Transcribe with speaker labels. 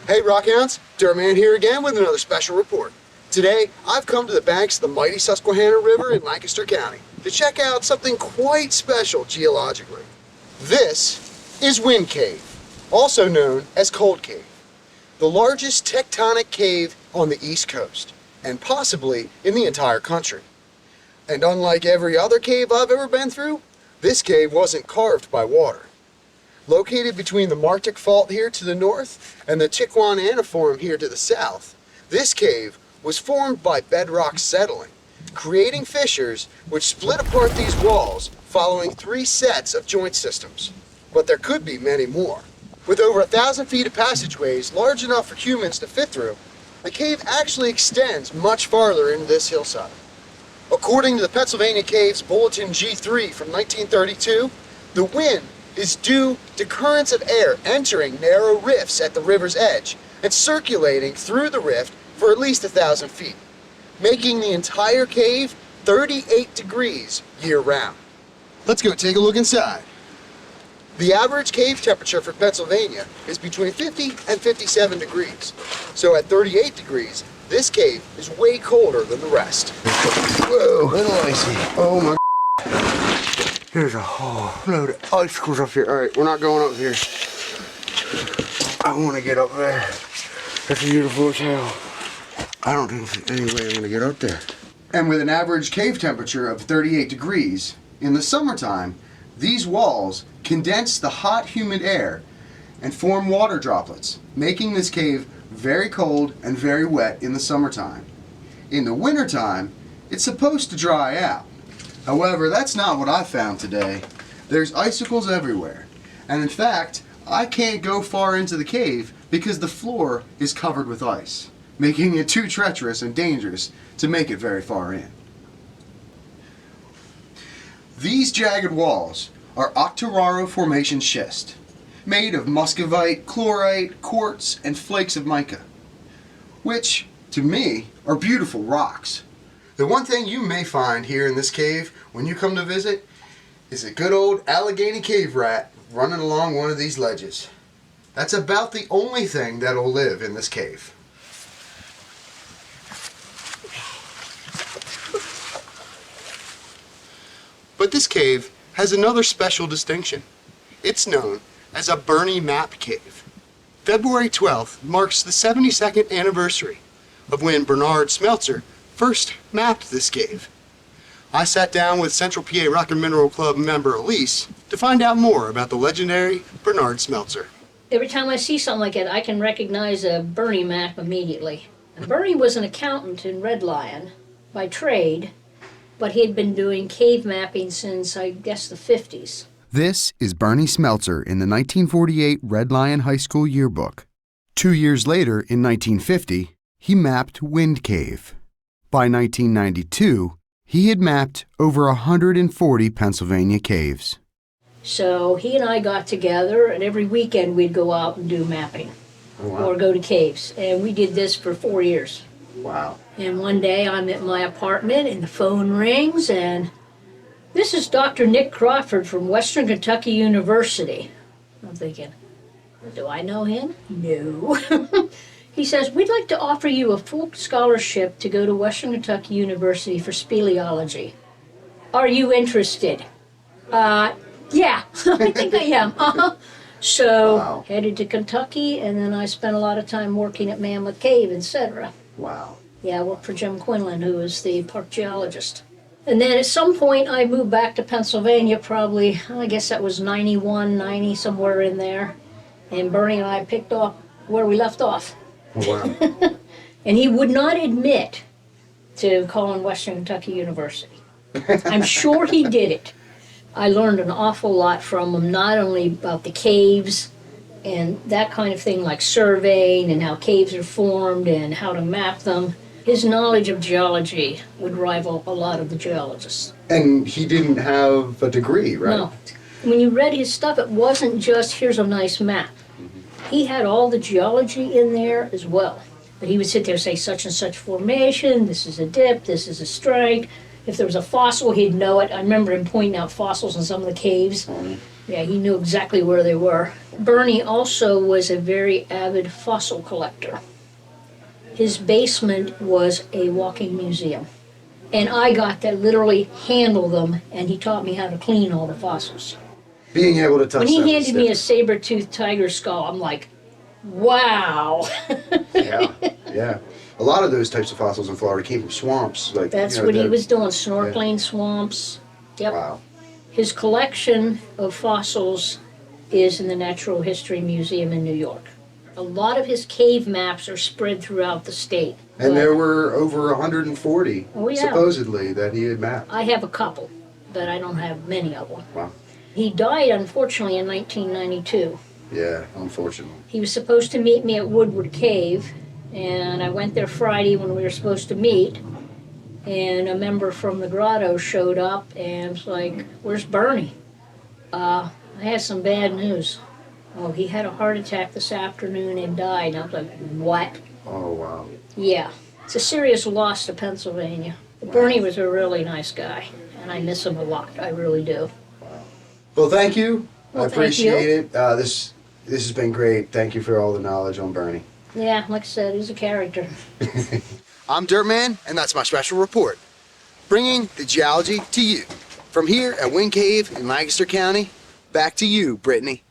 Speaker 1: Hey Rockhounds, Dirtman here again with another special report. Today, I've come to the banks of the mighty Susquehanna River in Lancaster County to check out something quite special geologically. This is Wind Cave, also known as Cold Cave, the largest tectonic cave on the East Coast, and possibly in the entire country. And unlike every other cave I've ever been through, this cave wasn't carved by water. Located between the Martic Fault here to the north and the Tiquan Aniform here to the south, this cave was formed by bedrock settling, creating fissures which split apart these walls following 3 sets of joint systems. But there could be many more. With over 1,000 feet of passageways large enough for humans to fit through, the cave actually extends much farther into this hillside. According to the Pennsylvania Caves Bulletin G3 from 1932, the wind is due to currents of air entering narrow rifts at the river's edge and circulating through the rift for at least 1,000 feet, making the entire cave 38 degrees year-round. Let's go take a look inside. The average cave temperature for Pennsylvania is between 50 and 57 degrees. So at 38 degrees, this cave is way colder than the rest.
Speaker 2: Whoa, little icy.
Speaker 1: Oh my.
Speaker 2: There's a whole load of icicles up here. All right, we're not going up here. I want to get up there. That's a beautiful hotel. I don't think there's any way I'm going to get up there.
Speaker 1: And with an average cave temperature of 38 degrees, in the summertime, these walls condense the hot, humid air and form water droplets, making this cave very cold and very wet in the summertime. In the wintertime, it's supposed to dry out. However, that's not what I found today. There's icicles everywhere. And in fact, I can't go far into the cave because the floor is covered with ice, making it too treacherous and dangerous to make it very far in. These jagged walls are Octoraro Formation schist, made of muscovite, chlorite, quartz, and flakes of mica, which, to me, are beautiful rocks. The one thing you may find here in this cave when you come to visit is a good old Allegheny cave rat running along one of these ledges. That's about the only thing that'll live in this cave. But this cave has another special distinction. It's known as a Bernie map cave. February 12th marks the 72nd anniversary of when Bernie Smeltzer first mapped this cave. I sat down with Central PA Rock and Mineral Club member Elise to find out more about the legendary Bernie Smeltzer.
Speaker 3: Every time I see something like that, I can recognize a Bernie map immediately. And Bernie was an accountant in Red Lion by trade, but he had been doing cave mapping since, I guess, the 50s.
Speaker 4: This is Bernie Smeltzer in the 1948 Red Lion High School yearbook. 2 years later, in 1950, he mapped Wind Cave. By 1992, he had mapped over 140 Pennsylvania caves.
Speaker 3: So he and I got together, and every weekend we'd go out and do mapping.
Speaker 1: Oh, wow.
Speaker 3: Or go to caves. And we did this for 4 years.
Speaker 1: Wow.
Speaker 3: And one day I'm at my apartment, and the phone rings, and this is Dr. Nick Crawford from Western Kentucky University. I'm thinking, do I know him? No. He says, we'd like to offer you a full scholarship to go to Western Kentucky University for speleology. Are you interested? Yeah, I think I am. So,
Speaker 1: Wow.
Speaker 3: Headed to Kentucky, and then I spent a lot of time working at Mammoth Cave, etc.
Speaker 1: Wow.
Speaker 3: Yeah, I worked for Jim Quinlan, who is the park geologist. And then at some point I moved back to Pennsylvania, probably, I guess that was 91, 90, somewhere in there. And Bernie and I picked up where we left off.
Speaker 1: Wow.
Speaker 3: And he would not admit to calling Western Kentucky University. I'm sure he did it. I learned an awful lot from him, not only about the caves and that kind of thing, like surveying and how caves are formed and how to map them. His knowledge of geology would rival a lot of the geologists.
Speaker 1: And he didn't have a degree, right?
Speaker 3: No. When you read his stuff, it wasn't just, here's a nice map. He had all the geology in there as well. But he would sit there and say, such and such formation, this is a dip, this is a strike. If there was a fossil, he'd know it. I remember him pointing out fossils in some of the caves. Yeah, he knew exactly where they were. Bernie also was a very avid fossil collector. His basement was a walking museum. And I got to literally handle them, and he taught me how to clean all the fossils.
Speaker 1: Being able to touch
Speaker 3: When he
Speaker 1: them is
Speaker 3: handed me a
Speaker 1: different.
Speaker 3: saber-toothed tiger skull, I'm like, wow.
Speaker 1: Yeah, yeah. A lot of those types of fossils in Florida came from swamps. Like,
Speaker 3: That's
Speaker 1: you know,
Speaker 3: what he
Speaker 1: they're-
Speaker 3: was doing, snorkeling, swamps. Yep.
Speaker 1: Wow.
Speaker 3: His collection of fossils is in the Natural History Museum in New York. A lot of his cave maps are spread throughout the state.
Speaker 1: And
Speaker 3: but
Speaker 1: there were over 140,
Speaker 3: Oh, yeah.
Speaker 1: supposedly, that he had mapped.
Speaker 3: I have a couple, but I don't have many of them.
Speaker 1: Wow.
Speaker 3: He died, unfortunately, in 1992.
Speaker 1: Yeah, unfortunately.
Speaker 3: He was supposed to meet me at Woodward Cave, and I went there Friday when we were supposed to meet, and a member from the grotto showed up and was like, "Where's Bernie?" I had some bad news. Oh, he had a heart attack this afternoon and died. And I was like, what?
Speaker 1: Oh, wow.
Speaker 3: Yeah, it's a serious loss to Pennsylvania. Bernie was a really nice guy, and I miss him a lot. I really do.
Speaker 1: Well, thank you.
Speaker 3: Well,
Speaker 1: I
Speaker 3: thank you.
Speaker 1: appreciate it. This has been great. Thank you for all the knowledge on Bernie.
Speaker 3: Yeah, like I said, he's a character.
Speaker 1: I'm Dirtman, and that's my special report, bringing the geology to you. From here at Wind Cave in Lancaster County, back to you, Brittany.